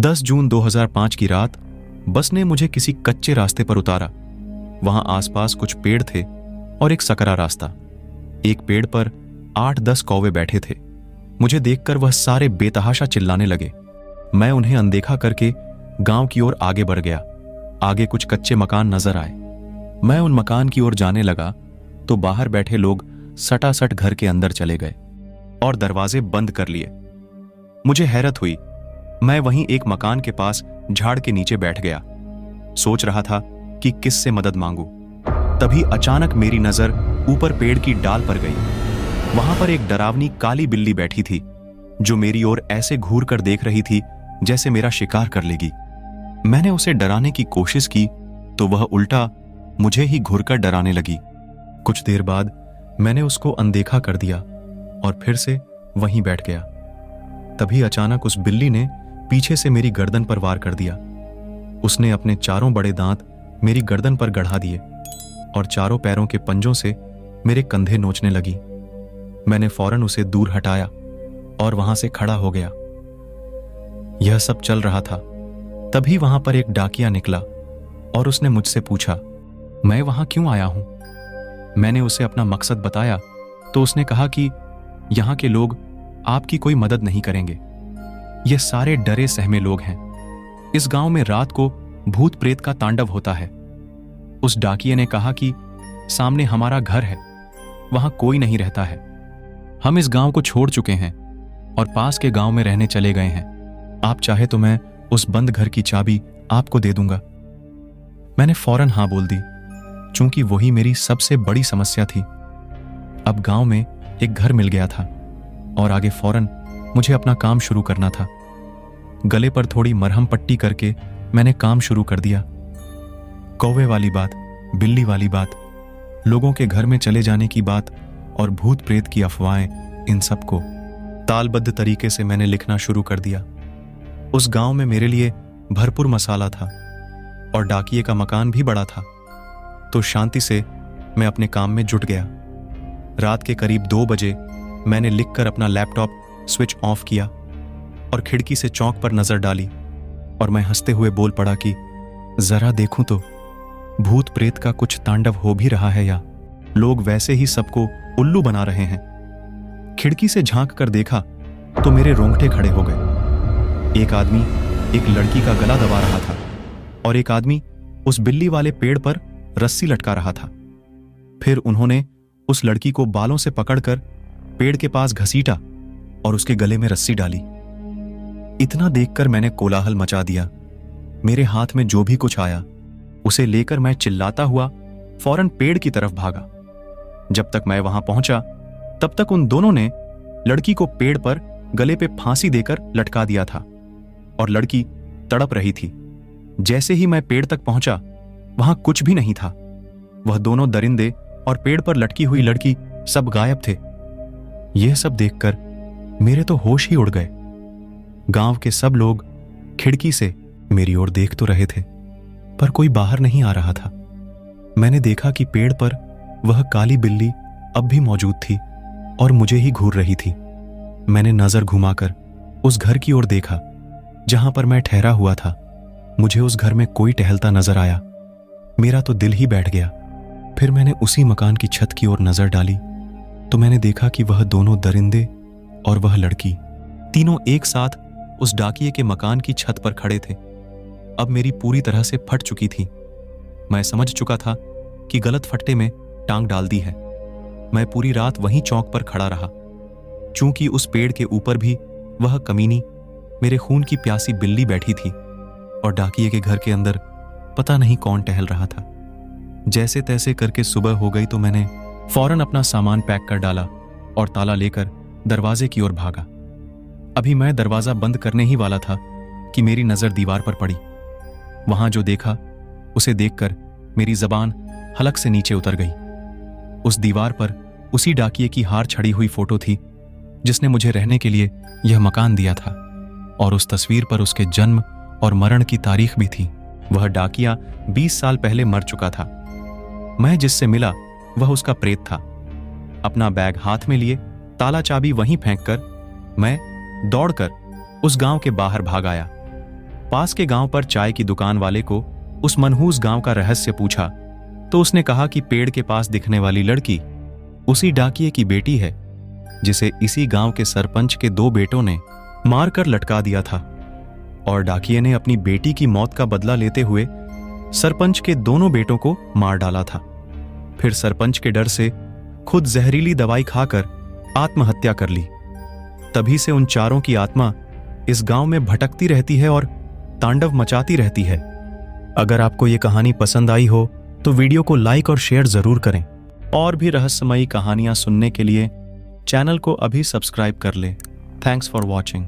10 जून 2005 की रात बस ने मुझे किसी कच्चे रास्ते पर उतारा। वहां आसपास कुछ पेड़ थे और एक सकरा रास्ता। एक पेड़ पर 8-10 कौवे बैठे थे। मुझे देखकर वह सारे बेतहाशा चिल्लाने लगे। मैं उन्हें अनदेखा करके गांव की ओर आगे बढ़ गया। आगे कुछ कच्चे मकान नजर आए। मैं उन मकान की ओर जाने लगा तो बाहर बैठे लोग सटासट घर के अंदर चले गए और दरवाजे बंद कर लिए। मुझे हैरत हुई। मैं वहीं एक मकान के पास झाड़ के नीचे बैठ गया। सोच रहा था कि किससे मदद मांगू। तभी अचानक मेरी नजर ऊपर पेड़ की डाल पर गई। वहां पर एक डरावनी काली बिल्ली बैठी थी जो मेरी ओर ऐसे घूर कर देख रही थी जैसे मेरा शिकार कर लेगी। मैंने उसे डराने की कोशिश की तो वह उल्टा मुझे ही घूरकर डराने लगी। कुछ देर बाद मैंने उसको अनदेखा कर दिया और फिर से वहीं बैठ गया। तभी अचानक उस बिल्ली ने पीछे से मेरी गर्दन पर वार कर दिया। उसने अपने चारों बड़े दांत मेरी गर्दन पर गढ़ा दिए और चारों पैरों के पंजों से मेरे कंधे नोचने लगी। मैंने फौरन उसे दूर हटाया और वहां से खड़ा हो गया। यह सब चल रहा था। तभी वहां पर एक डाकिया निकला और उसने मुझसे पूछा, मैं वहां क्यों आया हूं? मैंने उसे अपना मकसद बताया तो उसने कहा कि यहां के लोग आपकी कोई मदद नहीं करेंगे। ये सारे डरे सहमे लोग हैं। इस गांव में रात को भूत प्रेत का तांडव होता है। उस डाकिये ने कहा कि सामने हमारा घर है, वहां कोई नहीं रहता है। हम इस गांव को छोड़ चुके हैं और पास के गांव में रहने चले गए हैं। आप चाहे तो मैं उस बंद घर की चाबी आपको दे दूंगा। मैंने फौरन हां बोल दी, चूंकि वही मेरी सबसे बड़ी समस्या थी। अब गांव में एक घर मिल गया था और आगे फौरन मुझे अपना काम शुरू करना था। गले पर थोड़ी मरहम पट्टी करके मैंने काम शुरू कर दिया। कौवे वाली बात, बिल्ली वाली बात, लोगों के घर में चले जाने की बात और भूत प्रेत की अफवाहें, इन सबको तालबद्ध तरीके से मैंने लिखना शुरू कर दिया। उस गांव में मेरे लिए भरपूर मसाला था और डाकिये का मकान भी बड़ा था, तो शांति से मैं अपने काम में जुट गया। रात के करीब 2 बजे मैंने लिखकर अपना लैपटॉप स्विच ऑफ किया और खिड़की से चौक पर नजर डाली और मैं हंसते हुए बोल पड़ा कि जरा देखूं तो भूत प्रेत का कुछ तांडव हो भी रहा है या लोग वैसे ही सबको उल्लू बना रहे हैं। खिड़की से झांक कर देखा तो मेरे रोंगटे खड़े हो गए। एक आदमी एक लड़की का गला दबा रहा था और एक आदमी उस बिल्ली वाले पेड़ पर रस्सी लटका रहा था। फिर उन्होंने उस लड़की को बालों से पकड़कर पेड़ के पास घसीटा और उसके गले में रस्सी डाली। इतना देखकर मैंने कोलाहल मचा दिया। मेरे हाथ में जो भी कुछ आया उसे लेकर मैं चिल्लाता हुआ फौरन पेड़ की तरफ भागा। जब तक मैं वहां पहुंचा तब तक उन दोनों ने लड़की को पेड़ पर गले पे फांसी देकर लटका दिया था और लड़की तड़प रही थी। जैसे ही मैं पेड़ तक पहुंचा वहां कुछ भी नहीं था। वह दोनों दरिंदे और पेड़ पर लटकी हुई लड़की सब गायब थे। यह सब देखकर मेरे तो होश ही उड़ गए। गांव के सब लोग खिड़की से मेरी ओर देख तो रहे थे पर कोई बाहर नहीं आ रहा था। मैंने देखा कि पेड़ पर वह काली बिल्ली अब भी मौजूद थी और मुझे ही घूर रही थी। मैंने नजर घुमाकर उस घर की ओर देखा जहां पर मैं ठहरा हुआ था। मुझे उस घर में कोई टहलता नजर आया। मेरा तो दिल ही बैठ गया। फिर मैंने उसी मकान की छत की ओर नजर डाली तो मैंने देखा कि वह दोनों दरिंदे और वह लड़की तीनों एक साथ उस डाकिये के मकान की छत पर खड़े थे। अब मेरी पूरी तरह से फट चुकी थी। मैं समझ चुका था कि गलत फट्टे में टांग डाल दी है। मैं पूरी रात वहीं चौक पर खड़ा रहा। चूंकि उस पेड़ के ऊपर भी वह कमीनी मेरे खून की प्यासी बिल्ली बैठी थी और डाकिये के घर के अंदर पता नहीं कौन टहल रहा था। जैसे तैसे करके सुबह हो गई तो मैंने फौरन अपना सामान पैक कर डाला और ताला लेकर दरवाजे की ओर भागा। अभी मैं दरवाजा बंद करने ही वाला था कि मेरी नजर दीवार पर पड़ी। वहां जो देखा उसे देखकर मेरी जबान हलक से नीचे उतर गई। उस दीवार पर उसी डाकिये की हार छड़ी हुई फोटो थी जिसने मुझे रहने के लिए यह मकान दिया था और उस तस्वीर पर उसके जन्म और मरण की तारीख भी थी। वह डाकिया 20 साल पहले मर चुका था। मैं जिससे मिला वह उसका प्रेत था। अपना बैग हाथ में लिए ताला चाबी वहीं फेंककर मैं दौड़कर उस गांव के बाहर भाग आया। पास के गांव पर चाय की दुकान वाले को उस मनहूस गांव का रहस्य पूछा तो उसने कहा कि पेड़ के पास दिखने वाली लड़की उसी डाकिये की बेटी है जिसे इसी गांव के सरपंच के 2 बेटों ने मारकर लटका दिया था, और डाकिये ने अपनी बेटी की मौत का बदला लेते हुए सरपंच के दोनों बेटों को मार डाला था। फिर सरपंच के डर से खुद जहरीली दवाई खाकर आत्महत्या कर ली। तभी से उन चारों की आत्मा इस गांव में भटकती रहती है और तांडव मचाती रहती है। अगर आपको ये कहानी पसंद आई हो तो वीडियो को लाइक और शेयर जरूर करें। और भी रहस्यमयी कहानियां सुनने के लिए चैनल को अभी सब्सक्राइब कर लें। Thanks for watching.